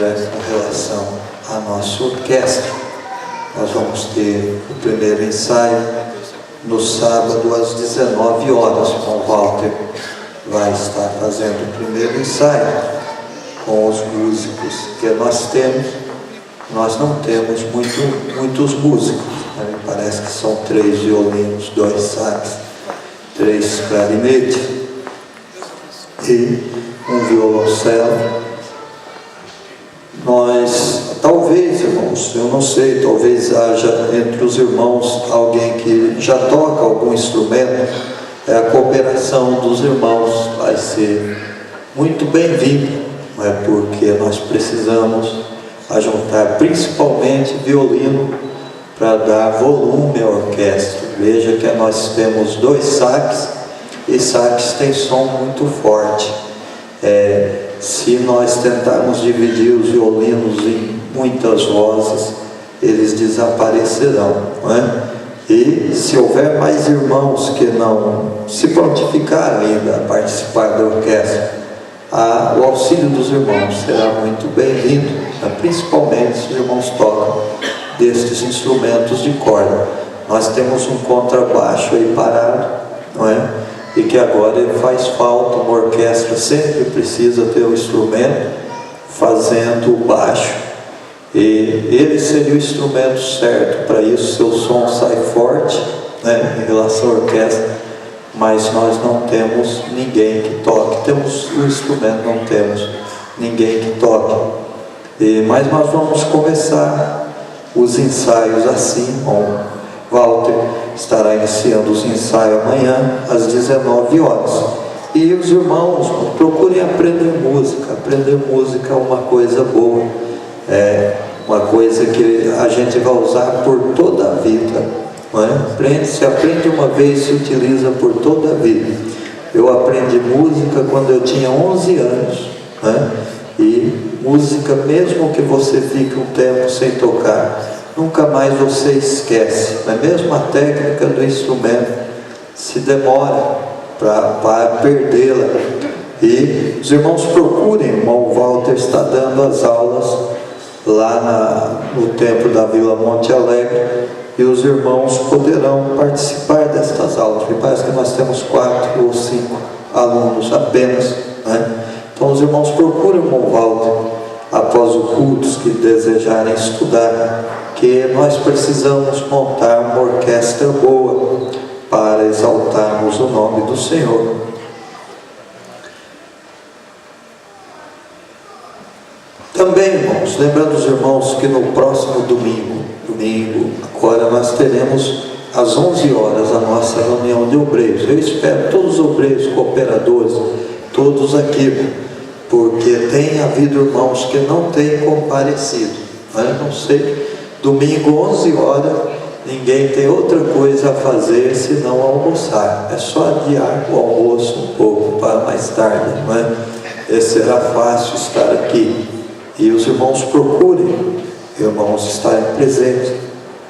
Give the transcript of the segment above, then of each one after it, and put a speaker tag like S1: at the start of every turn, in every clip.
S1: essa relação à nossa orquestra. Nós vamos ter o primeiro ensaio no sábado às 19 horas. O Walter vai estar fazendo o primeiro ensaio com os músicos que nós temos. Nós não temos muitos músicos, né? Me parece que são 3 violinos, 2 sax, 3 clarinetes e um violoncelo. Nós, talvez, irmãos, eu não sei, talvez haja entre os irmãos alguém que já toca algum instrumento. A cooperação dos irmãos vai ser muito bem-vinda, não é? Porque nós precisamos ajuntar principalmente violino para dar volume à orquestra. Veja que nós temos 2 sax, e sax tem som muito forte. Se nós tentarmos dividir os violinos em muitas vozes, eles desaparecerão, não é? E se houver mais irmãos que não se prontificaram ainda a participar da orquestra, o auxílio dos irmãos será muito bem-vindo, né? Principalmente se os irmãos tocam destes instrumentos de corda. Nós temos um contrabaixo aí parado, não é? E que agora ele faz falta. Uma orquestra sempre precisa ter um instrumento fazendo o baixo, e ele seria o instrumento certo para isso. Seu som sai forte, né, em relação à orquestra, mas nós não temos ninguém que toque. Temos o instrumento, não temos ninguém que toque. Mas nós vamos começar os ensaios assim. Bom, Walter estará iniciando os ensaios amanhã às 19 horas. E os irmãos procurem aprender música. Aprender música é uma coisa boa, uma coisa que a gente vai usar por toda a vida, não é? Se aprende uma vez, se utiliza por toda a vida. Eu aprendi música quando eu tinha 11 anos, né? E música, mesmo que você fique um tempo sem tocar, nunca mais você esquece, não é mesmo? A técnica do instrumento se demora para perdê-la. E os irmãos procurem, o irmão Walter está dando as aulas lá no templo da Vila Monte Alegre, e os irmãos poderão participar destas aulas. Me parece que nós temos 4 ou 5 alunos apenas, né? Então os irmãos procuram o irmão Walter após o culto, que desejarem estudar, que nós precisamos montar uma orquestra boa para exaltarmos o nome do Senhor. Também, irmãos, lembrando os irmãos que no próximo domingo, agora nós teremos às 11 horas a nossa reunião de obreiros. Eu espero todos os obreiros, cooperadores, todos aqui, porque tem havido irmãos que não têm comparecido, né? Não sei, domingo 11 horas, ninguém tem outra coisa a fazer senão almoçar. É só adiar o almoço um pouco para mais tarde, não é? Será fácil estar aqui. E os irmãos procurem, irmãos, estarem presentes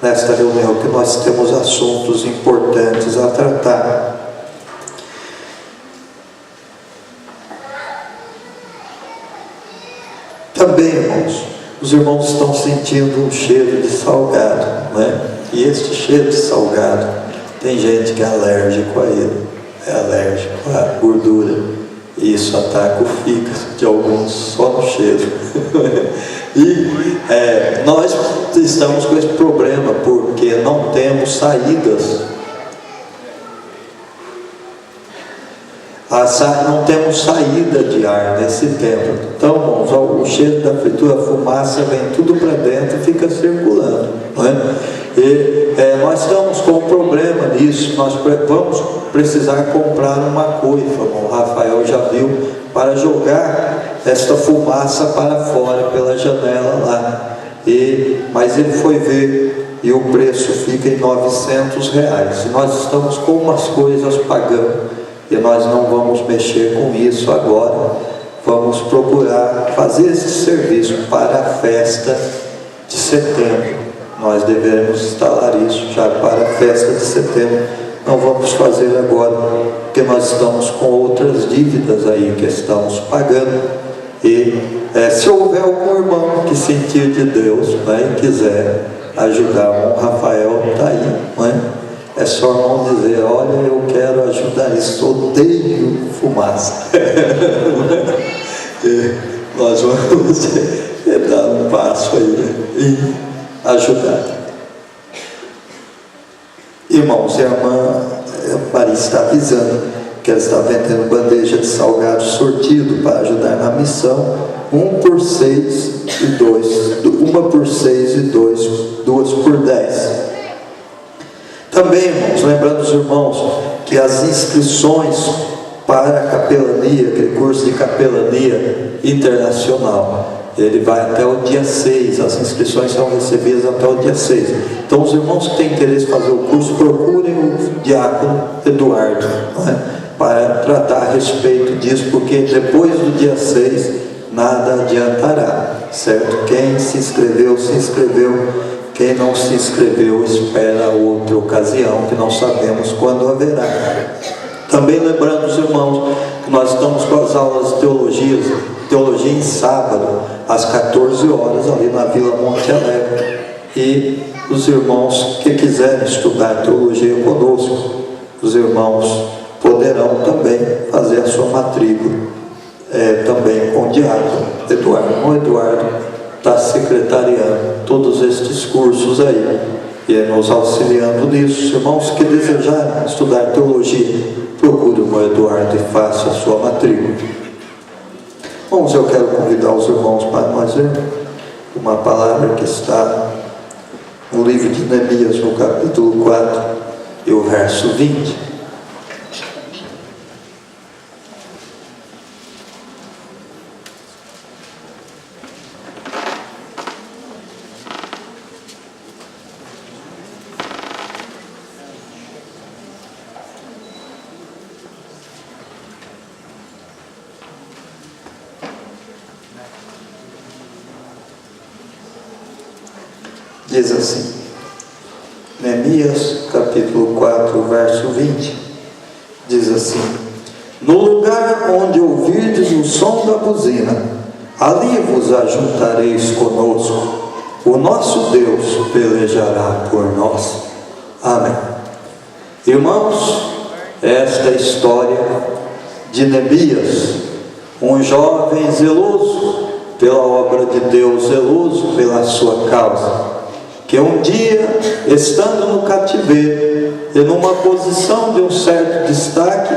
S1: nesta reunião, que nós temos assuntos importantes a tratar. Também, irmãos, os irmãos estão sentindo um cheiro de salgado, não é? E este cheiro de salgado, tem gente que é alérgico a ele, é alérgico à gordura. E isso ataca o fígado de alguns só no cheiro. E nós estamos com esse problema porque não temos saídas. Não temos saída de ar nesse templo. Então, irmãos, o cheiro da fritura, a fumaça vem tudo para dentro e fica circulando, não é? E nós estamos com um problema nisso. Nós vamos precisar comprar uma coifa, o Rafael já viu, para jogar esta fumaça para fora pela janela lá. Mas ele foi ver e o preço fica em R$900. E nós estamos com umas coisas pagando e nós não vamos mexer com isso agora. Vamos procurar fazer esse serviço para a festa de setembro. Nós devemos instalar isso já para a festa de setembro. Não vamos fazer agora, porque nós estamos com outras dívidas aí que estamos pagando. E se houver algum irmão que sentir de Deus, né, e quiser ajudar, o Rafael está aí, não é? É só o irmão dizer: olha, eu quero ajudar isso, odeio fumaça. Nós vamos dar um passo aí e ajudar. Irmãos, e a irmã Maria está avisando que ela está vendendo bandeja de salgado sortido para ajudar na missão, 1 por 6 e 2, 1 por 6 e 2 por 10. Também, irmãos, lembrando os irmãos que as inscrições para a capelania, aquele curso de capelania internacional, ele vai até o dia 6, as inscrições são recebidas até o dia 6. Então os irmãos que têm interesse em fazer o curso, procurem o diácono Eduardo, né, para tratar a respeito disso, porque depois do dia 6 nada adiantará, certo? Quem se inscreveu, se inscreveu. Quem não se inscreveu, espera outra ocasião, que não sabemos quando haverá. Também lembrando os irmãos que nós estamos com as aulas de teologia em sábado, às 14 horas, ali na Vila Monte Alegre. E os irmãos que quiserem estudar teologia conosco, os irmãos poderão também fazer a sua matrícula, também com o diácono Eduardo. O Eduardo está secretariando todos estes cursos aí e nos auxiliando nisso. Irmãos que desejarem estudar teologia, procure o irmão Eduardo e faça a sua matrícula. Irmãos, eu quero convidar os irmãos para nós lermos uma palavra que está no livro de Neemias, no capítulo 4 e o verso 20. Diz assim, Neemias capítulo 4, verso 20, diz assim: no lugar onde ouvirdes o som da buzina, ali vos ajuntareis conosco, o nosso Deus pelejará por nós. Amém. Irmãos, esta história de Neemias, um jovem zeloso pela obra de Deus, zeloso pela sua causa, que um dia, estando no cativeiro e numa posição de um certo destaque,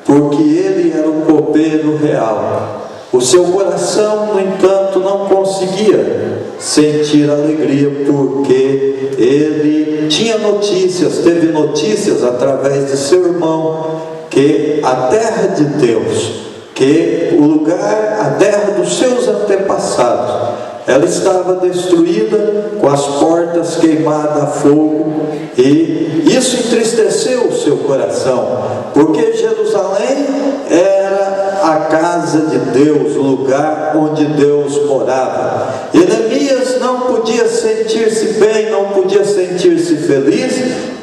S1: porque ele era um copeiro real, o seu coração, no entanto, não conseguia sentir alegria, porque ele tinha notícias, teve notícias através de seu irmão, que a terra de Deus, que o lugar, a terra dos seus antepassados, ela estava destruída, com as portas queimadas a fogo, e isso entristeceu o seu coração, porque Jerusalém era a casa de Deus, o lugar onde Deus morava. E Neemias não podia sentir-se bem, não podia sentir-se feliz,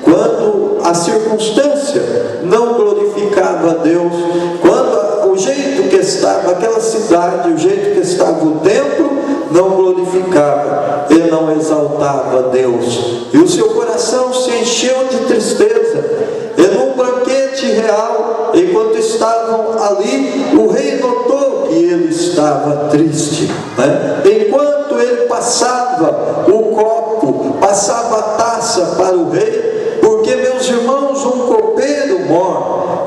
S1: quando a circunstância não glorificava a Deus, quando o jeito que estava aquela cidade, o jeito que estava o templo, não glorificava e não exaltava a Deus, e o seu coração se encheu de tristeza. E num banquete real, enquanto estavam ali, o rei notou que ele estava triste, né? Enquanto ele passava o copo, passava a taça para o rei, porque, meus irmãos, um copeiro mor,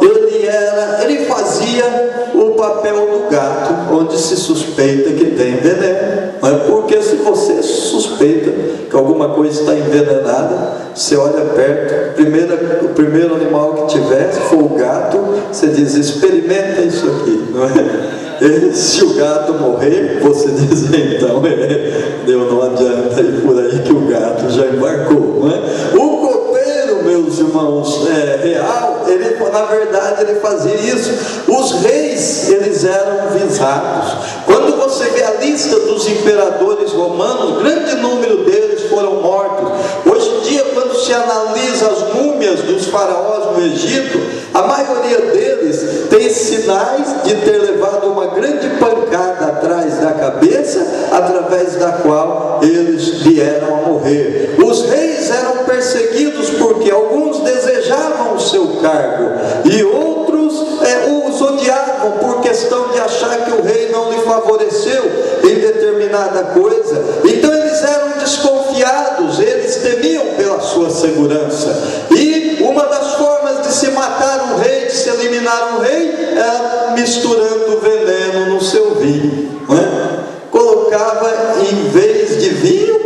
S1: ele fazia o papel do gato, onde se suspeita que tem veneno. Porque se você suspeita que alguma coisa está envenenada, você olha perto, o primeiro animal que tiver, se for o gato, você diz: experimenta isso aqui, não é? E se o gato morrer, você diz: então não adianta ir por aí que o gato já embarcou, não é? O copeiro, meus irmãos, real, na verdade ele fazia isso. Os reis, eles eram visados. Quando você vê a lista dos imperadores romanos, grande número deles foram mortos. Hoje em dia, quando se analisa as múmias dos faraós no Egito, a maioria deles tem sinais de ter levado uma grande pancada atrás da cabeça, através da qual eles vieram a morrer. Os reis eram perseguidos porque alguns desejavam o seu cargo e outros os odiavam por questão de achar que o rei não lhe favoreceu em determinada coisa. Então eles eram desconfiados, eles temiam pela sua segurança. E uma das formas de se matar um rei, de se eliminar um rei, era misturando veneno no seu vinho, não é? Colocava, em vez de vinho,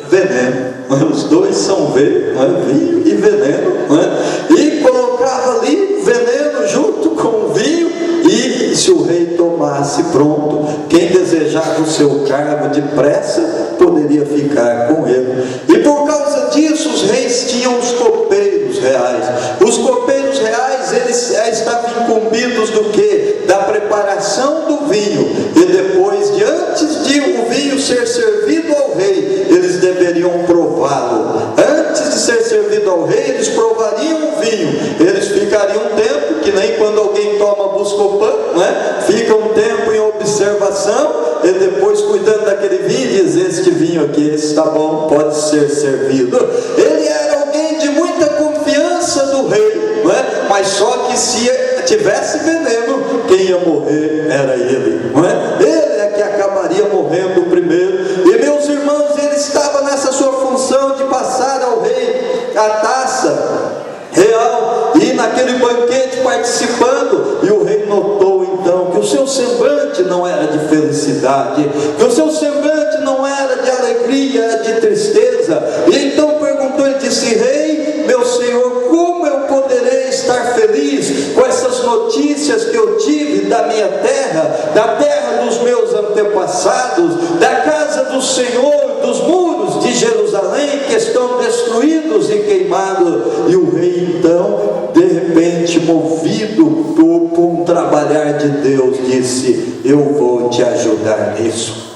S1: veneno. Os dois são vinho e veneno, não é? E colocava ali veneno junto com o vinho, e se o rei tomasse, pronto, quem desejava o seu cargo depressa poderia ficar com ele. E por causa disso os reis tinham os copeiros reais. Os copeiros reais, eles estavam incumbidos do quê? Da preparação do vinho. E depois, antes de o vinho ser servido ao rei, eles deveriam prová-lo. Antes de ser servido ao rei, eles provariam o vinho. Eles ficariam um tempo, que nem quando alguém toma Buscopan, não é? Fica um tempo em observação, e depois cuidando daquele vinho, diz: este vinho aqui, esse está bom, pode ser servido. Ele era alguém de muita confiança do rei, não é? Mas só que se tivesse veneno, quem ia morrer era ele, não é? Ele é que acabaria morrendo primeiro. E meus irmãos, ele estava nessa sua função de passar ao rei a taça real, e naquele banquete participando, e o rei notou então que o seu semblante não era de felicidade, que o seu semblante não era de alegria, era de tristeza. E então perguntou e disse: rei, meu senhor, como eu poderei estar feliz com essas notícias que eu tive da minha terra, da terra dos meus antepassados, da casa do Senhor, dos muros de Jerusalém que estão destruídos e queimados? E o rei então, de repente, movido por um trabalhar de Deus, disse: eu vou te ajudar nisso.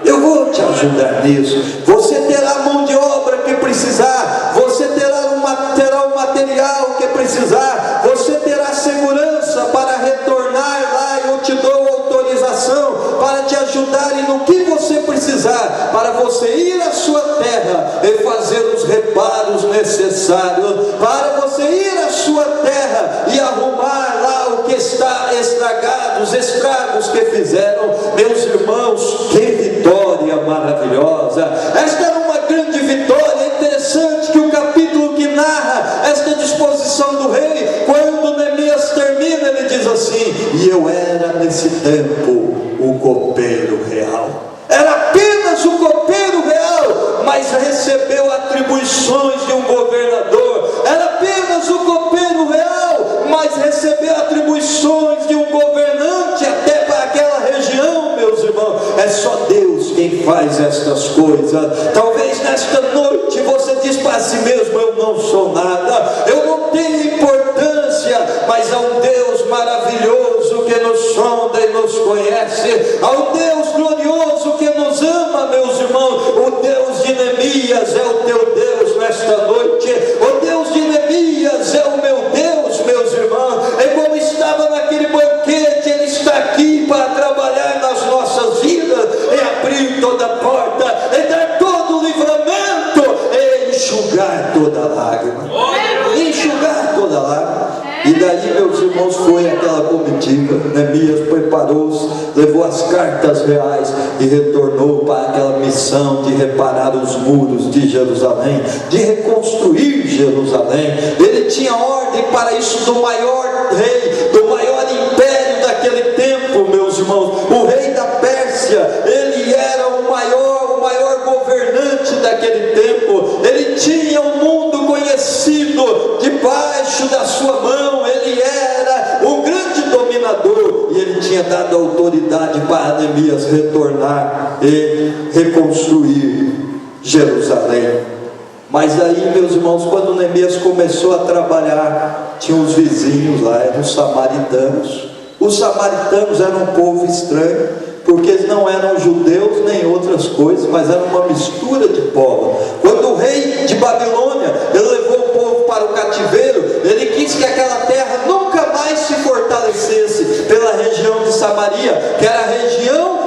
S1: Eu vou te ajudar nisso. Você terá a mão de obra que precisar, você terá o material que precisar, você terá segurança para retornar lá, e eu te dou autorização para te ajudar e no que você precisar, para você ir à sua terra e fazer os reparos necessários, para você ir à sua terra e arrumar lá o que está estragado, os estragos que fizeram. Meus irmãos, que vitória maravilhosa! Esta era uma grande vitória. É interessante que o capítulo que narra esta disposição do rei, quando Neemias termina, ele diz assim: e eu era nesse tempo o copeiro real. Era apenas o copeiro real, mas recebeu atribuições de um governador. Era apenas o copeiro real, mas recebeu atribuições de um governante até para aquela região. Meus irmãos, é só Deus quem faz estas coisas. Talvez nesta noite você diz para si mesmo: eu não sou nada, eu não tenho importância, mas há um Deus maravilhoso que nos sonda e nos conhece, há um Deus glorioso que nos ama. Meus irmãos, o Deus de Neemias é o teu Deus nesta noite. O Deus de Neemias é o meu Deus, meus irmãos. É como estava naquele banquete, ele está aqui para trabalhar nas nossas vidas e abrir toda a porta, e dar todo o livramento, e enxugar toda a lágrima, enxugar toda a lágrima. E daí, meus irmãos, foi aquela comitiva. Neemias preparou-se, levou as cartas reais e retornou para aquela missão de reparar os muros de Jerusalém, de reconstruir Jerusalém. Ele tinha ordem para isso do maior rei, do maior império daquele tempo, meus irmãos, o rei da Pérsia. Ele era o maior governante daquele tempo. Ele tinha o mundo conhecido debaixo da sua mão. Ele era o grande dominador, e ele tinha dado autoridade para Neemias retornar e reconstruir Jerusalém. Mas aí, meus irmãos, quando Neemias começou a trabalhar, tinha os vizinhos lá, eram os samaritanos. Os samaritanos eram um povo estranho, porque eles não eram judeus nem outras coisas, mas era uma mistura de povos. Quando o rei de Babilônia, ele levou o povo para o cativeiro, ele quis que aquela terra nunca mais se fortalecesse pela região de Samaria, que era a região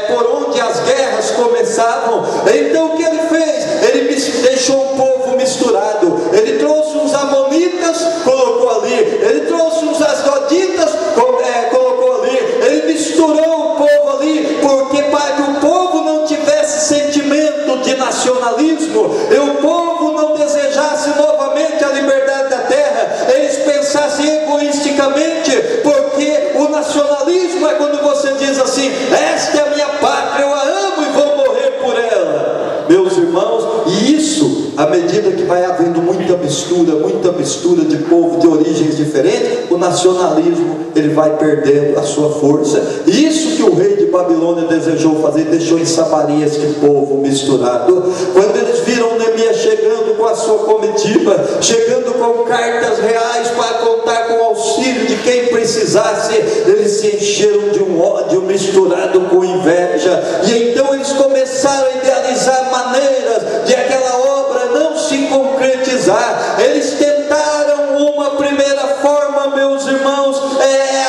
S1: por onde as guerras começaram. pensavam. Então o que ele fez? Ele deixou o povo misturado. Ele trouxe uns amonitas, colocou ali. Ele trouxe uns asdoditas, colocou ali. Ele misturou o povo ali, porque para que o povo não tivesse sentimento de nacionalismo, e o povo não desejasse novamente a liberdade da terra, eles pensassem egoisticamente, porque o nacionalismo é quando você diz assim: esta é a minha pátria, eu a amo e vou morrer por ela. Meus irmãos, e isso, à medida que vai havendo muita mistura de povo de origens diferentes, o nacionalismo ele vai perdendo a sua força. Isso que o rei de Babilônia desejou fazer, deixou em Samaria este povo misturado. Quando eles viram Neemias chegando com a sua comitiva, chegando com cartas reais para contar com o auxílio de quem precisasse, eles se encheram de um ódio misturado com inveja, e então eles começaram a idealizar maneiras de aquela obra não se concretizar. Eles tentaram uma primeira forma, meus irmãos,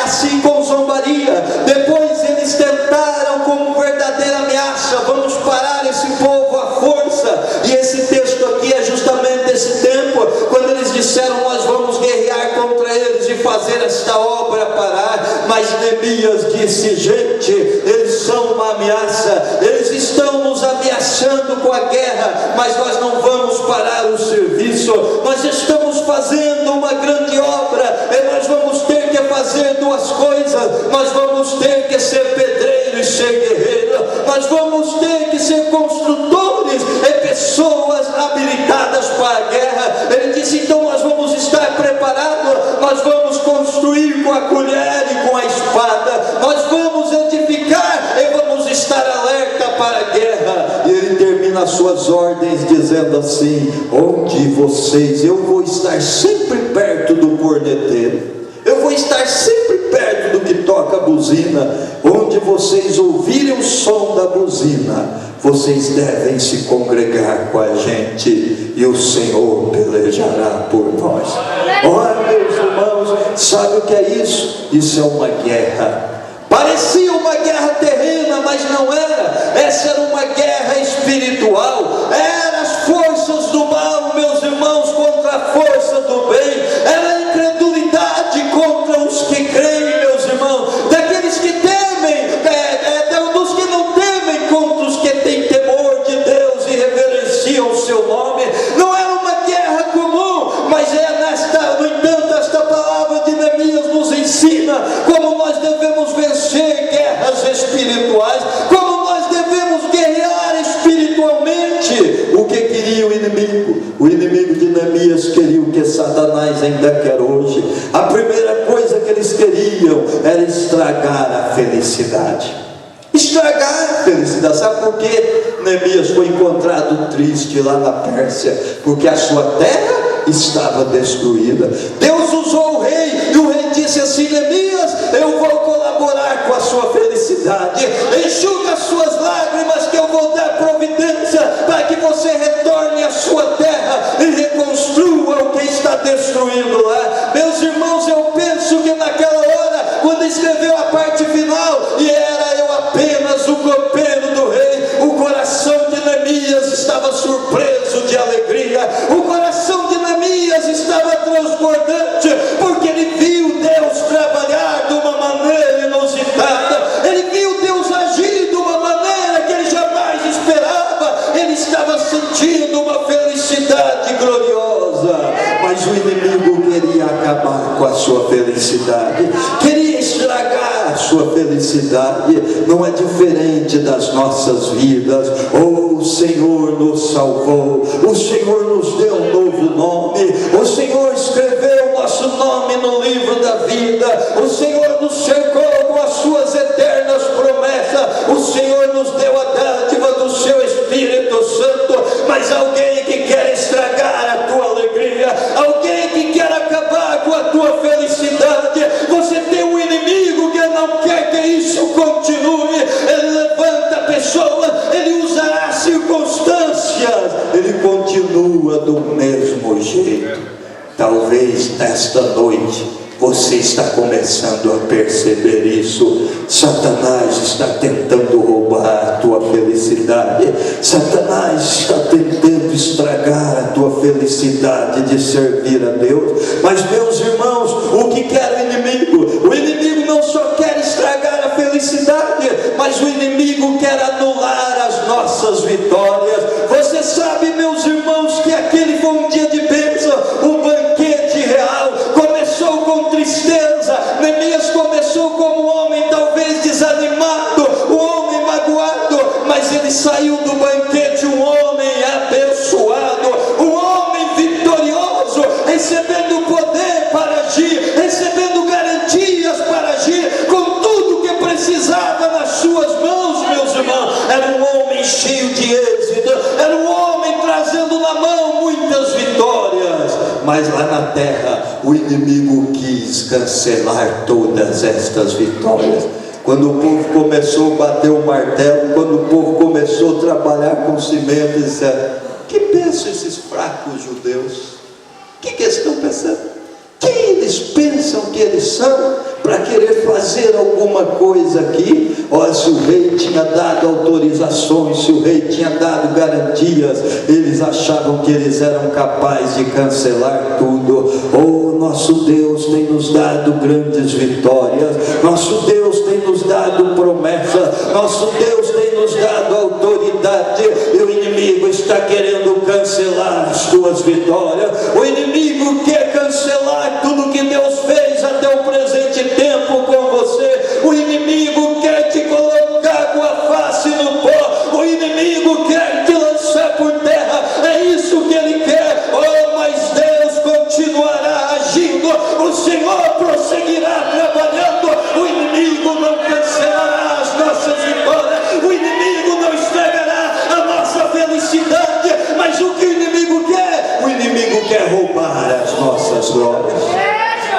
S1: assim com zombaria. Depois eles tentaram como verdadeira ameaça: vamos parar esse povo à força. E esse texto aqui é justamente esse tempo, quando eles disseram: nós vamos guerrear contra eles e fazer esta obra parar. Mas Neemias disse: gente, eles são uma ameaça, eles estão nos ameaçando com a guerra, mas nós não vamos parar o serviço. Nós estamos fazendo uma grande obra, e nós vamos ter que fazer duas coisas: nós vamos ter que ser pedreiro e ser guerreiro, nós vamos ter que ser construtores e pessoas habilitadas para a guerra. Ele disse: então nós vamos estar preparados, nós vamos construir com a colher e com a espada, nós vamos edificar e vamos estar alerta para a guerra. E ele termina as suas ordens dizendo assim: onde vocês, eu vou estar sempre perto do corneteiro, eu vou estar sempre perto do que toca a buzina. Onde vocês ouvirem o som da buzina, vocês devem se congregar com a gente, e o Senhor pelejará por nós. Ora, meus irmãos, sabe o que é isso? Isso é uma guerra. Parecia uma guerra terrena, mas não era. Essa era uma guerra espiritual. Eram as forças do mal, meus irmãos, contra a força do bem. Era a incredulidade contra os que creem, meus irmãos. Daqueles que temem, dos que não temem, contra os que têm temor de Deus e reverenciam o seu nome. Não era uma guerra comum, mas no entanto, esta palavra de Neemias nos ensina como nós devemos vencer guerras espirituais, como nós devemos guerrear espiritualmente. O que queria o inimigo? O inimigo de Neemias queria o que Satanás ainda quer hoje. A primeira coisa que eles queriam era estragar a felicidade. Estragar a felicidade. Sabe por que Neemias foi encontrado triste lá na Pérsia? Porque a sua terra estava destruída. Deus usou o rei, e o rei disse assim: Neemias, eu vou colaborar com a sua felicidade, enxuga as suas lágrimas, que eu vou dar providência para que você retorne à sua terra e reconstrua o que está destruído lá. Meus irmãos, eu penso que naquela hora, quando escreveu a parte final, e era eu apenas o copeiro do rei, o coração de Neemias estava surpreso de alegria, o coração de Neemias estava transbordante, porque ele viu Deus trabalhar de uma maneira inusitada, ele viu Deus agir de uma maneira que ele jamais esperava. Ele estava sentindo uma felicidade gloriosa, mas o inimigo queria acabar com a sua felicidade, queria estragar a sua felicidade. Não é diferente das nossas vidas. O Senhor nos salvou, o Senhor nos deu um novo nome, o Senhor escreveu o nosso nome no livro da vida, o Senhor nos cercou com as suas eternas promessas, o Senhor nos deu a dádiva do seu Espírito Santo. Mas alguém que quer estragar a tua alegria, alguém que quer acabar com a tua felicidade, você tem um inimigo que não quer que isso continue. Ele levanta a pessoa, ele usará circunstâncias, ele continua do mesmo jeito. Talvez nesta noite Você está começando a perceber isso. Satanás está tentando roubar a tua felicidade. Satanás está tentando estragar a tua felicidade de servir a Deus. Mas, meus irmãos, o que quer o inimigo? O inimigo não só quer estragar a felicidade, mas o inimigo quer anular as nossas vitórias. Você sabe, meus irmãos, que aquele foi um dia de bênção, um banquete real. Começou com tristeza. Neemias começou como um homem talvez desanimado, um homem magoado, mas ele saiu do banquete um homem abençoado, um homem vitorioso, recebendo poder para agir, recebendo garantias para agir, com tudo que precisava nas suas mãos, meus irmãos. Era um homem cheio de êxito, era um homem trazendo na mão muitas vitórias. Mas lá na terra o inimigo quis cancelar todas estas vitórias. Quando o povo começou a bater o martelo, quando o povo começou a trabalhar com cimento, eles disseram: que pensam esses fracos judeus? O que eles estão pensando? Quem eles pensam que eles são para querer fazer alguma coisa aqui? Olha, se o rei tinha dado autorizações, se o rei tinha dado garantias, eles achavam que eles eram capazes de cancelar tudo. Oh, nosso Deus tem nos dado grandes vitórias, nosso Deus tem nos dado promessas, nosso Deus tem nos dado autoridade, e o inimigo está querendo cancelar as tuas vitórias. O inimigo quer cancelar tudo que Deus fez até o presente tempo com você. O inimigo quer te colocar com a face no pó. O inimigo quer te lançar por terra. É isso que ele quer. Oh, mas Deus continuará agindo. O Senhor prosseguirá trabalhando. O inimigo não cancelará as nossas vitórias. O inimigo não estragará a nossa felicidade. Mas o que o inimigo quer? O inimigo quer roubar as nossas glórias.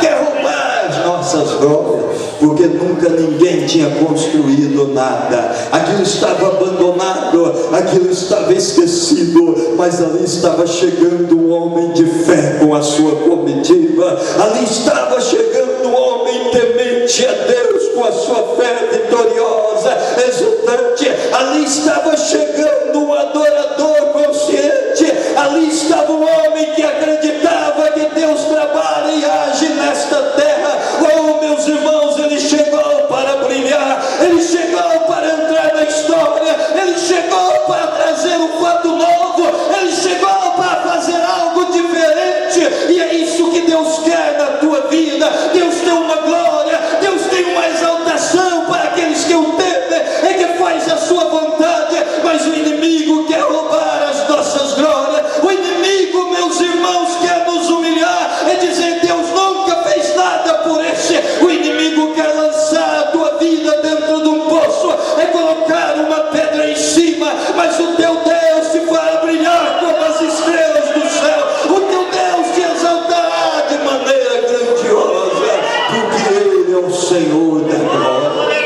S1: Quer roubar as nossas glórias, porque nunca ninguém tinha construído nada. Aquilo estava abandonado, aquilo estava esquecido, mas ali estava chegando um homem de fé com a sua comitiva. Ali estava chegando um homem temente a Deus com a sua fé vitoriosa, exultante. Ali estava chegando um adorador consciente. Ali estava um homem que acreditava que Deus trabalha e age nesta terra. Oh, meus irmãos, ele chegou para brilhar, ele chegou para entrar na história, ele chegou para trazer um fato novo, ele chegou para fazer algo diferente. E é isso que Deus quer na tua vida. Deus tem uma glória, Deus tem uma exaltação para aqueles que o temem, é que faz a sua vontade. Mas o inimigo quer roubar as nossas glórias. O inimigo, meus irmãos, quer nos humilhar e dizer: Deus nunca fez nada por esse. O inimigo quer lançar a tua vida dentro de um poço, é colocar uma pedra em cima, mas o teu Deus te fará brilhar como as estrelas do céu. O teu Deus te exaltará de maneira grandiosa, porque Ele é o Senhor da glória.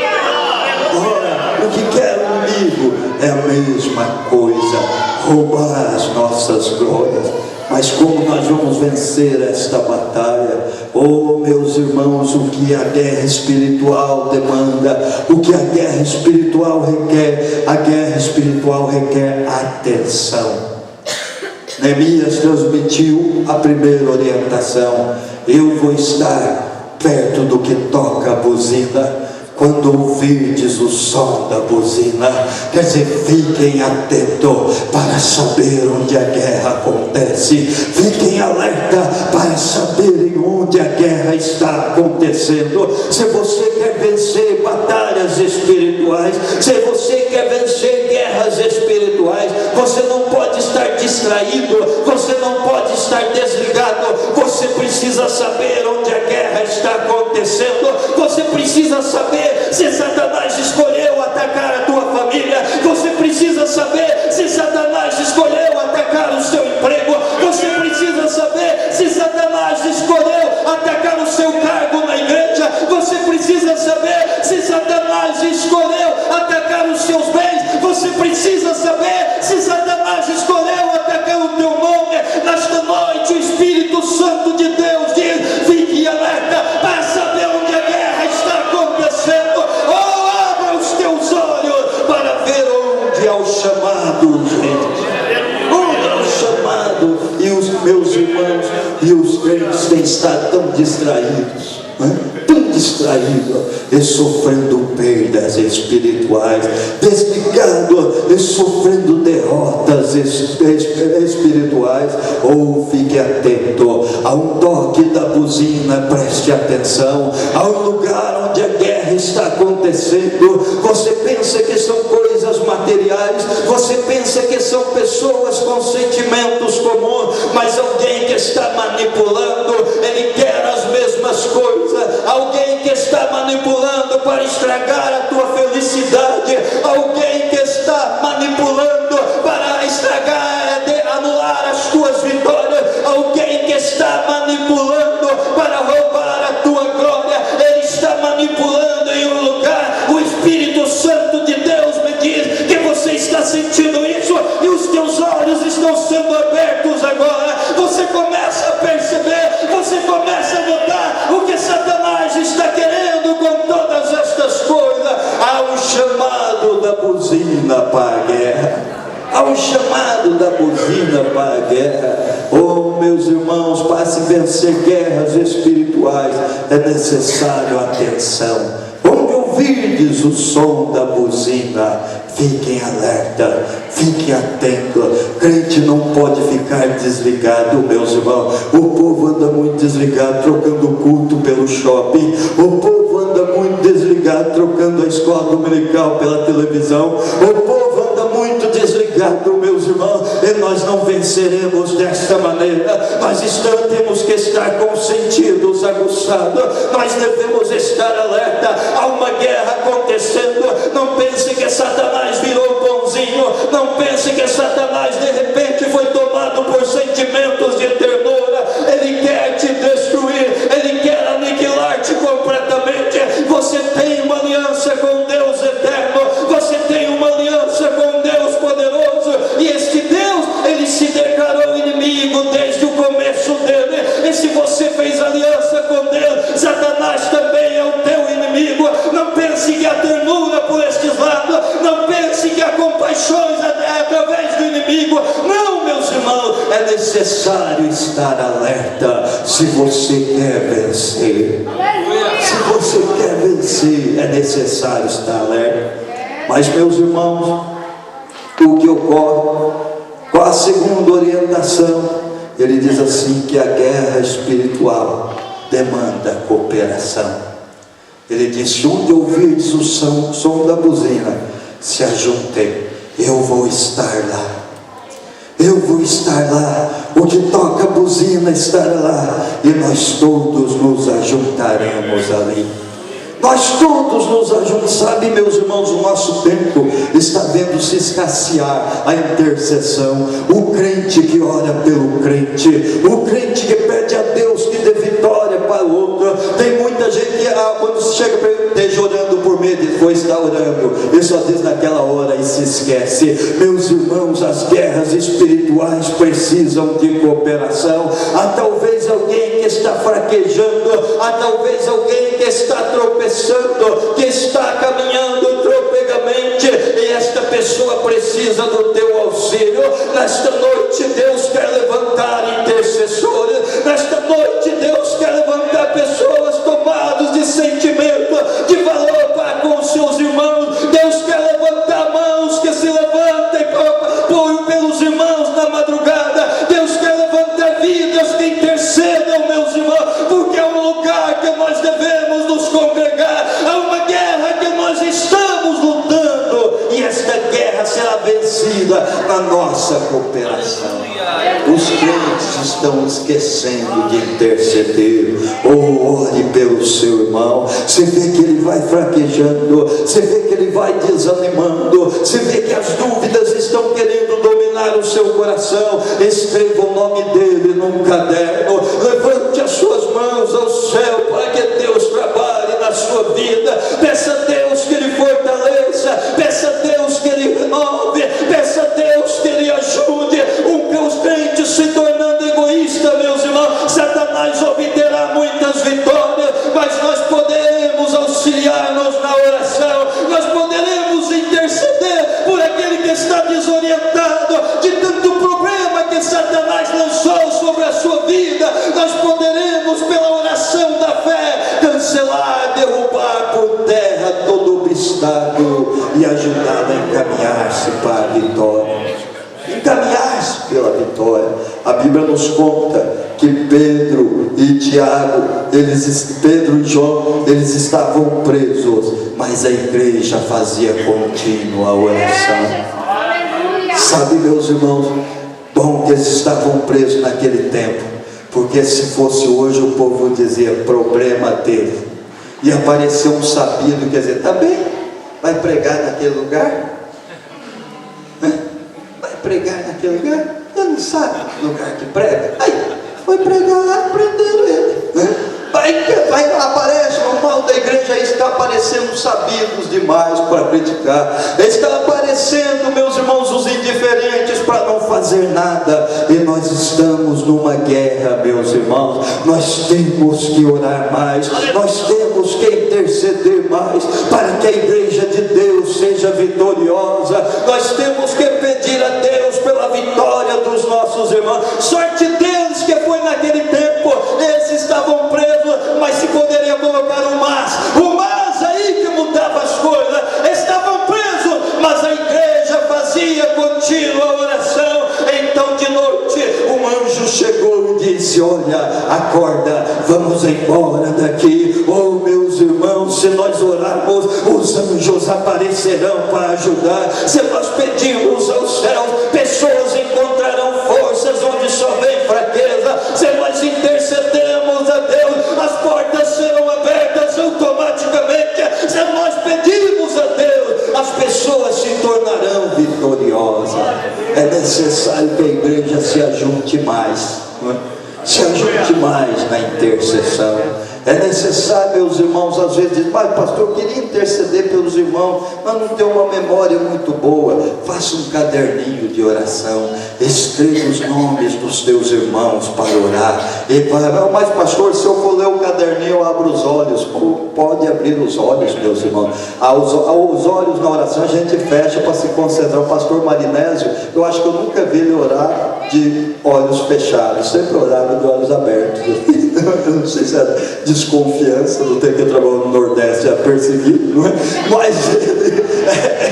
S1: Ora, o que quer o inimigo é a mesma coisa, roubar as nossas glórias. Mas como nós vamos vencer esta batalha? Oh, meus irmãos, o que a guerra espiritual demanda, o que a guerra espiritual requer? A guerra espiritual requer atenção. Neemias transmitiu a primeira orientação: eu vou estar perto do que toca a buzina. Quando ouvirdes o som da buzina, quer dizer, fiquem atentos para saber onde a guerra acontece. Fiquem alerta para saberem onde a guerra está acontecendo. Se você quer vencer batalhas espirituais, se você quer vencer guerras espirituais, você não pode estar distraído, você não pode estar desligado. Você precisa saber onde a guerra está acontecendo. Você precisa saber se Satanás escolheu atacar a tua família. Você precisa saber se Satanás escolheu atacar o seu emprego. Você precisa saber se Satanás escolheu atacar o seu cargo na igreja. Você precisa saber se Satanás escolheu atacar os seus bens. Você precisa saber se Satanás escolheu atacar o teu nome. Nesta noite o Espírito Santo de Deus diz: fique alerta para E os crentes têm estado tão distraídos, tão distraídos, e sofrendo perdas espirituais, desligado e sofrendo derrotas espirituais. Ou fique atento a um toque da buzina, preste atenção ao lugar onde a guerra está acontecendo. Você pensa que são coisas materiais, você pensa que são pessoas com sentimentos comuns, mas alguém que está manipulando, ele quer as mesmas coisas. Alguém que está manipulando para estragar a tua felicidade, alguém que está manipulando para estragar, anular as tuas vitórias, alguém que está manipulando para roubar a tua glória. Ele está manipulando em um lugar. O Espírito Santo de Deus me diz que você está sentindo isso, e os teus olhos estão sendo abertos agora. Você começa a perceber, você começa a notar o que Satanás está querendo com todas estas coisas. Há um chamado da buzina para a guerra. Há um chamado da buzina para a guerra. Oh, meus irmãos, para se vencer guerras espirituais é necessário atenção. Onde ouvirdes o som da buzina, fiquem alerta, fiquem atentos. Crente não pode ficar desligado, meus irmãos. O povo anda muito desligado, trocando culto pelo shopping. O povo anda muito desligado, trocando a escola dominical pela televisão. O povo anda muito desligado, meus irmãos, e nós não venceremos desta maneira. Nós temos que estar com os sentidos aguçados, nós devemos estar alerta. Há uma guerra acontecendo. Não pense que Satanás virou bonzinho, não pense que Satanás de repente foi tomado por sentimentos de ternura. Ele quer te destruir, ele quer aniquilar-te completamente. Você tem uma aliança com Deus eterno, você tem uma aliança com Deus poderoso, e este Deus, ele se declarou inimigo desde o começo dele. E se você fez aliança com Deus, Satanás também é o teu inimigo. Não pense que a ternura por estes lados, não pense que há compaixões através do inimigo. Não, meus irmãos, é necessário estar alerta se você quer vencer. Se você quer vencer, é necessário estar alerta. Mas, meus irmãos, o que ocorre? Qual a segunda orientação? Ele diz assim, que a guerra espiritual demanda cooperação. Ele disse: onde ouvirdes o som da buzina, se ajuntem, eu vou estar lá. Eu vou estar lá. O que toca a buzina estará lá, e nós todos nos ajuntaremos ali. Nós todos nos ajuntamos. Sabe, meus irmãos, o nosso tempo está vendo se escassear a intercessão. O crente que ora pelo crente, o crente que pede a Deus que dê vitória para o outro. Tem muita gente que quando chega para ele, esteja orando por mim, diz: vou estar orando, ele só diz naquela hora e se esquece. Meus irmãos, as guerras espirituais precisam de cooperação. Há talvez alguém que está fraquejando, há talvez alguém que está tropeçando, que está caminhando tropegamente, e esta pessoa precisa do teu auxílio. Nesta noite Deus quer levantar intercessores. Nesta noite Deus quer levantar pessoas tomadas de sentimento, de valor para com os seus irmãos. Deus quer levantar mãos que se levantem pelos irmãos na madrugada. Deus quer levantar vidas que intercedam, meus irmãos, porque é um lugar que nós devemos nos congregar. Há uma guerra que nós estamos lutando, e esta guerra será vencida na nossa cooperação. Os crentes estão esquecendo de interceder. Ou ore pelo seu irmão. Você vê que ele vai fraquejando, você vê que ele vai desanimando, você vê que as dúvidas estão querendo dominar o seu coração. Escreva o nome dele num caderno, levante as suas mãos ao céu para que Deus trabalhe na sua vida. Peça a Deus que ele fortaleça, peça a Deus que ele renove, peça a Deus que ele ajude. Os crentes se tornando egoístas, meus irmãos, Satanás obterá muitas vitórias, mas nós poderemos auxiliar-nos na oração, nós poderemos interceder por aquele que está desorientado de tanto problema que Satanás lançou sobre a sua vida. e ajudá-la a encaminhar-se para a vitória. Encaminhar-se pela vitória. A Bíblia nos conta que Pedro e Tiago, Pedro e João, eles estavam presos, mas a igreja fazia contínua oração. Sabe, meus irmãos, bom que eles estavam presos naquele tempo, porque se fosse hoje o povo dizia, problema dele. E apareceu um sabido, quer dizer, tá bem, vai pregar naquele lugar? Vai pregar naquele lugar? Ele não sabe o lugar que prega. Aí, foi pregar lá, prenderam ele. Vai, aparece o mal da igreja, aí está aparecendo sabidos demais para criticar. Está aparecendo, meus irmãos, os indiferentes para não fazer nada. E nós estamos numa guerra, meus irmãos. Nós temos que orar mais. Nós temos que interceder mais para que a igreja de Deus seja vitoriosa. Nós temos que pedir a Deus pela vitória dos nossos irmãos. Sorte deles que foi naquele tempo, eles estavam presos, mas se poderia colocar o mas aí que mudava as coisas. Estavam presos, mas a igreja fazia contínua oração. Então de noite um anjo chegou e disse, olha, acorda, vamos embora daqui. Oh, meus irmãos, se nós orarmos, os anjos aparecerão para ajudar. Se nós pedirmos aos céus, pessoas encontrarão forças onde só vem fraqueza. Se nós intercedemos a Deus, as portas serão abertas automaticamente. Se nós pedimos a Deus, as pessoas se tornarão vitoriosas. É necessário que a igreja se ajunte mais, se ajunte mais na intercessão. É necessário, meus irmãos, às vezes dizem, mas pastor, eu queria interceder pelos irmãos, mas não tenho uma memória muito boa. Faça um caderninho de oração, escreva os nomes dos teus irmãos para orar. E para, mas pastor, se eu for ler o caderninho, eu abro os olhos. Pode abrir os olhos, meus irmãos. Os olhos na oração a gente fecha para se concentrar. O pastor Marinésio, eu acho que eu nunca vi ele orar de olhos fechados, sempre orava de olhos abertos. Eu não sei se é desconfiança do tempo que eu trabalho no Nordeste, é perseguido, não é? Mas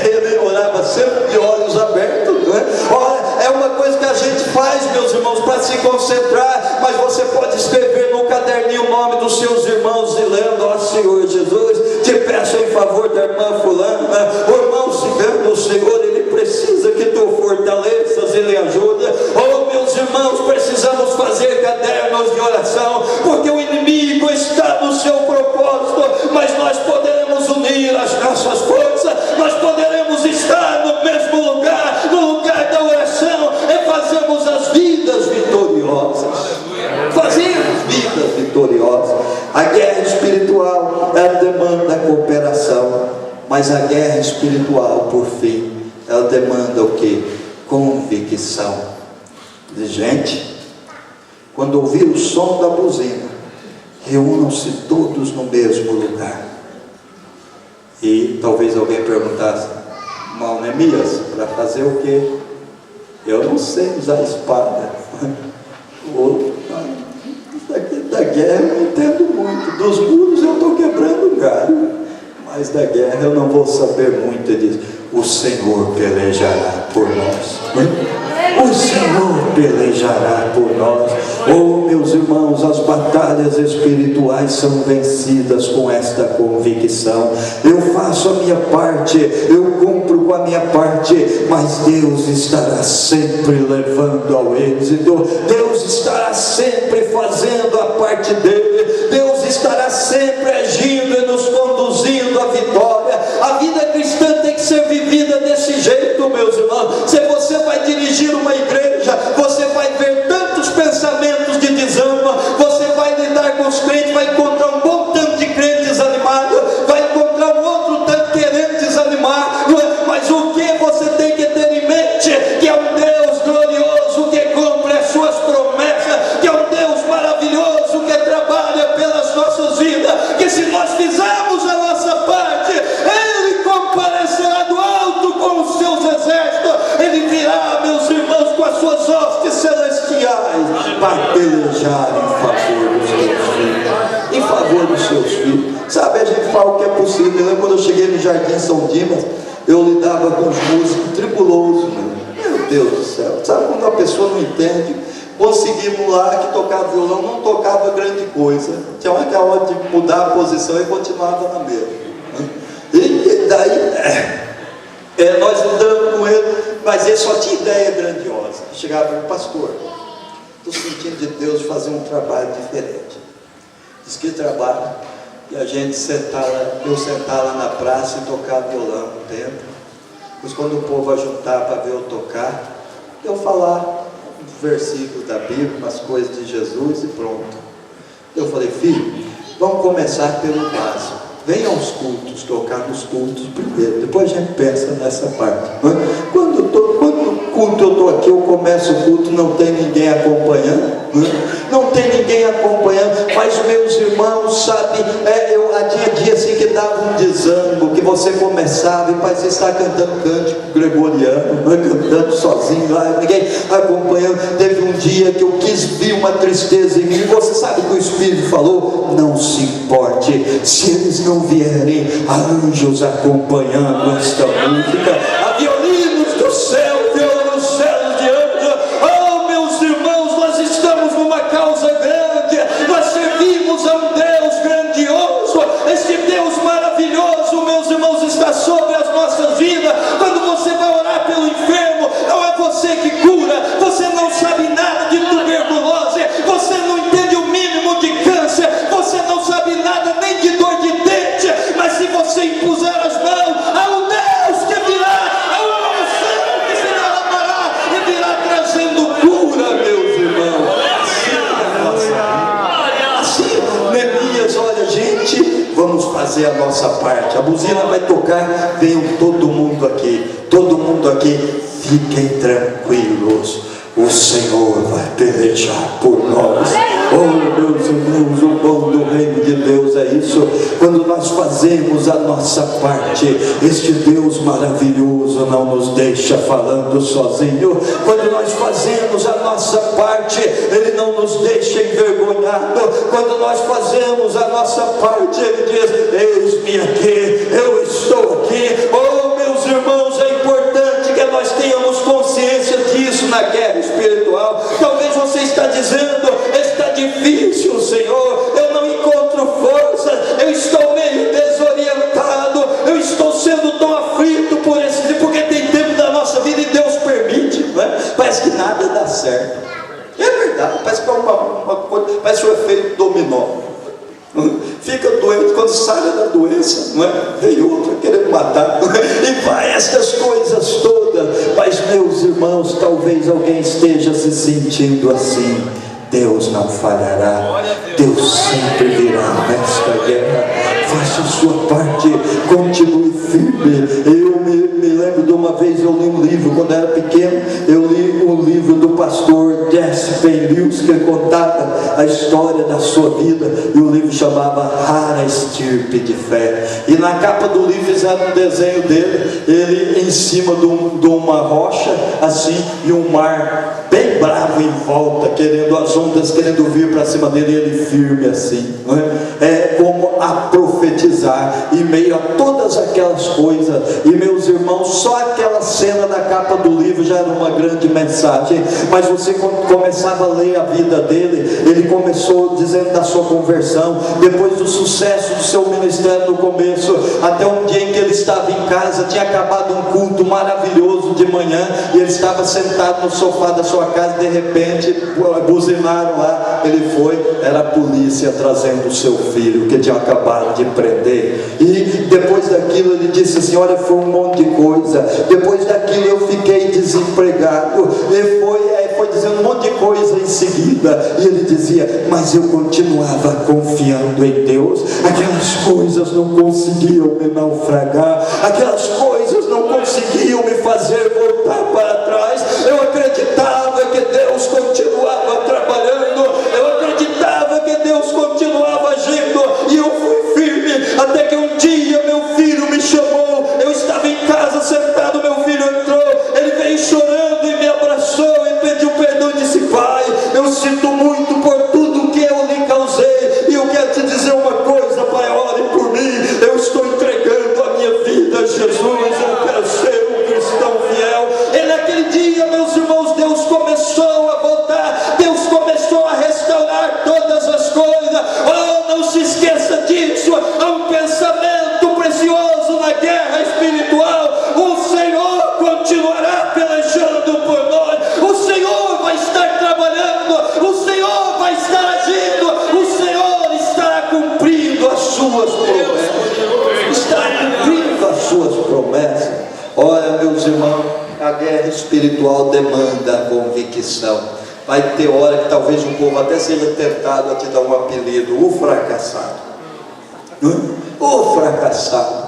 S1: ele orava sempre de olhos abertos, não é? Olha, é uma coisa que a gente faz, meus irmãos, para se concentrar. Mas você pode escrever no caderninho o nome dos seus irmãos, dizendo, ó Senhor Jesus, te peço em favor da irmã fulana, o irmão cigano, Senhor, ele precisa que tu fortaleças, ele ajuda. Oh, meus irmãos, precisamos fazer cadernos de oração, porque o inimigo está no seu propósito, mas nós poderemos unir as nossas forças, nós poderemos estar no mesmo lugar, no lugar da oração, e fazermos as vidas vitoriosas. Fazer vidas vitoriosas. A guerra espiritual, ela demanda cooperação, mas a guerra espiritual, por fim, ela demanda o que? Convicção. Diz, gente, quando ouvir o som da buzina, reúnam-se todos no mesmo lugar. E talvez alguém perguntasse, irmão Neemias, para fazer o quê? Eu não sei usar espada. Da guerra eu não entendo muito. Dos muros eu estou quebrando galho, mas da guerra eu não vou saber muito. Ele diz, o Senhor pelejará por nós. O Senhor pelejará por nós. Oh, meus irmãos, as batalhas espirituais são vencidas com esta convicção. Eu faço a minha parte, eu cumpro com a minha parte, mas Deus estará sempre levando ao êxito. Deus estará sempre fazendo a parte dele. Deus estará sempre agindo e nos conduzindo à vitória. A vida cristã tem que ser vivida desse jeito, meus irmãos. Se você vai dirigir uma igreja, você vai ver tantos pensamentos de desânimo, você vai lidar com os crentes, vai encontrar um bom tanto de crentes animados, vai encontrar um outro tanto querendo desanimar, mas o que você tem que ter em mente? Que é um Deus glorioso, que cumpre as suas promessas, que é um Deus maravilhoso, que trabalha pelas nossas vidas, que se nós fizermos a nossa parte, Ele comparecerá do alto com os seus exércitos, Ele virá, meus irmãos, com as suas hostes celestiais, para pelejar em favor dos seus filhos, em favor dos seus filhos. Sabe, a gente fala o que é possível. Eu lembro quando eu cheguei no Jardim São Dimas, eu lidava com os músicos tribulosos, meu Deus do céu, sabe quando a pessoa não entende? Conseguimos lá que tocava violão, não tocava grande coisa, tinha uma que a hora de mudar a posição e continuava na mesma, e daí nós lidamos com ele, mas ele só tinha ideia grandiosa. Chegava para o pastor, estou sentindo de Deus fazer um trabalho diferente. Diz que trabalha, e a gente eu sentar lá na praça e tocar violão um tempo. Pois quando o povo vai juntar para ver eu tocar, eu falar uns versículos da Bíblia, umas coisas de Jesus e pronto. Eu falei, filho, vamos começar pelo básico. Venha aos cultos, tocar nos cultos primeiro, depois a gente pensa nessa parte. Quando culto eu estou aqui, eu começo o culto, não tem ninguém acompanhando, não tem ninguém acompanhando, mas meus irmãos, sabe, tinha dia assim que dava um desânimo, que você começava e parecia estar cantando cântico gregoriano, cantando sozinho lá, ninguém acompanhando. Teve um dia que eu quis ver uma tristeza em mim, e você sabe o que o Espírito falou? Não se importe, se eles não vierem, há anjos acompanhando esta música, há violinos do céu, violoncelos de anjos. Oh, meus irmãos, nós estamos numa causa grande, nós servimos a um Deus grandioso, este Deus maravilhoso, meus irmãos, está sobre as nossas vidas. Quando você vai orar pelo enfermo, não é você que cura, você não sabe nada de tuberculose, você não entende o mínimo de câncer, você não sabe nada nem de dor de dente, mas se você impuser as mãos ao Deus que virá, ao céu que se derramará e virá trazendo cura, meus irmãos. Assim, Neemias, olha, gente, vamos fazer a nossa parte. A buzina vai tocar, venham todo mundo aqui, fiquem tranquilos, o Senhor vai pelejar por nós. Oh, meus irmãos, o bom do reino de Deus é isso. Quando nós fazemos a nossa parte, este Deus maravilhoso não nos deixa falando sozinho. Quando nós fazemos a nossa parte, Ele não nos deixa envergonhado. Quando nós fazemos a nossa parte, Ele diz, eis-me aqui, eu estou aqui. Oh, meus irmãos, é importante que nós tenhamos consciência disso na guerra espiritual. Talvez você está dizendo, está difícil, Senhor, eu não encontro força, eu estou meio desorientado, eu estou sendo tão aflito porque tem tempo da nossa vida e Deus permite, não é? Parece que nada dá certo. É verdade, parece que é uma coisa, parece um efeito dominó. Fica doente, quando sai da doença, não é? Vem outro querendo matar, e vai essas coisas todas. Mas, meus irmãos, talvez alguém esteja se sentindo assim. Deus não falhará, Deus sempre virá nesta guerra. Faça a sua parte, continue firme. Eu me lembro de uma vez, eu li um livro, quando era pequeno, eu li um livro do pastor Jesse Penius, que contava a história da sua vida, e o livro chamava Rara Estirpe de Fé. E na capa do livro fizeram um desenho dele, ele em cima de uma rocha, assim, e um mar bem bravo em volta, querendo as ondas querendo vir para cima dele, e ele firme assim, não é? É como a profetizar em meio a todas aquelas coisas. E meus irmãos, só aquela cena da capa do livro já era uma grande mensagem. Mas você começava a ler a vida dele, ele começou dizendo da sua conversão, depois do sucesso do seu ministério no começo, até um dia em que ele estava em casa, tinha acabado um culto maravilhoso de manhã, e ele estava sentado no sofá da sua casa, de repente buzinaram lá, ele foi, era a polícia trazendo o seu filho, que tinha acabado de prender. E depois daquilo ele disse assim, olha, foi um monte de coisa, depois daquilo eu fiquei desempregado, e foi dizendo um monte de coisa em seguida, e ele dizia, mas eu continuava confiando em Deus. Aquelas coisas não conseguiam me naufragar, aquelas coisas não conseguiam me fazer voltar para trás. Eu acreditava que Deus continuava trabalhando, eu acreditava que Deus continuava agindo, e eu fui firme, até que um dia meu filho me chamou. Eu estava em casa sentado, meu filho entrou, ele veio chorando e me abraçou e pediu perdão e disse, pai, eu sinto muito por tudo que eu lhe causei, e eu quero te dizer uma coisa, pai, ore por mim, eu estou entregando a minha vida a Jesus. dia, meus irmãos, Deus começou a voltar, Deus começou a restaurar todas as coisas. Oh, não se esqueça disso. Há um pensamento precioso na guerra espiritual. O Senhor continuará pelejando por nós, o Senhor vai estar trabalhando, o Senhor vai estar agindo, o Senhor estará cumprindo as suas promessas, estará cumprindo as suas promessas. Olha, meus irmãos, a guerra espiritual demanda convicção. Vai ter hora que talvez o povo até seja tentado a te dar um apelido: o fracassado. O fracassado.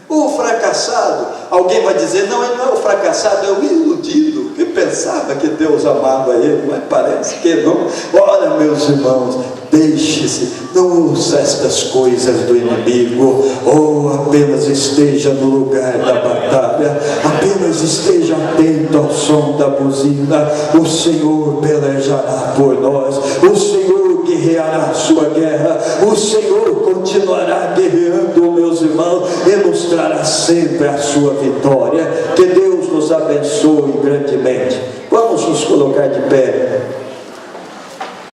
S1: O fracassado. Alguém vai dizer: não, ele não é o fracassado, é o iludido, que pensava que Deus amava ele, mas parece que não. Olha, meus irmãos, deixe-se, não ouça estas coisas do inimigo. Apenas esteja no lugar da batalha, apenas esteja atento ao som da buzina. O Senhor pelejará por nós, o Senhor guerreará a sua guerra, o Senhor continuará guerreando, meus irmãos, e nos trará sempre a sua vitória. Que Deus nos abençoe grandemente. Vamos nos colocar de pé.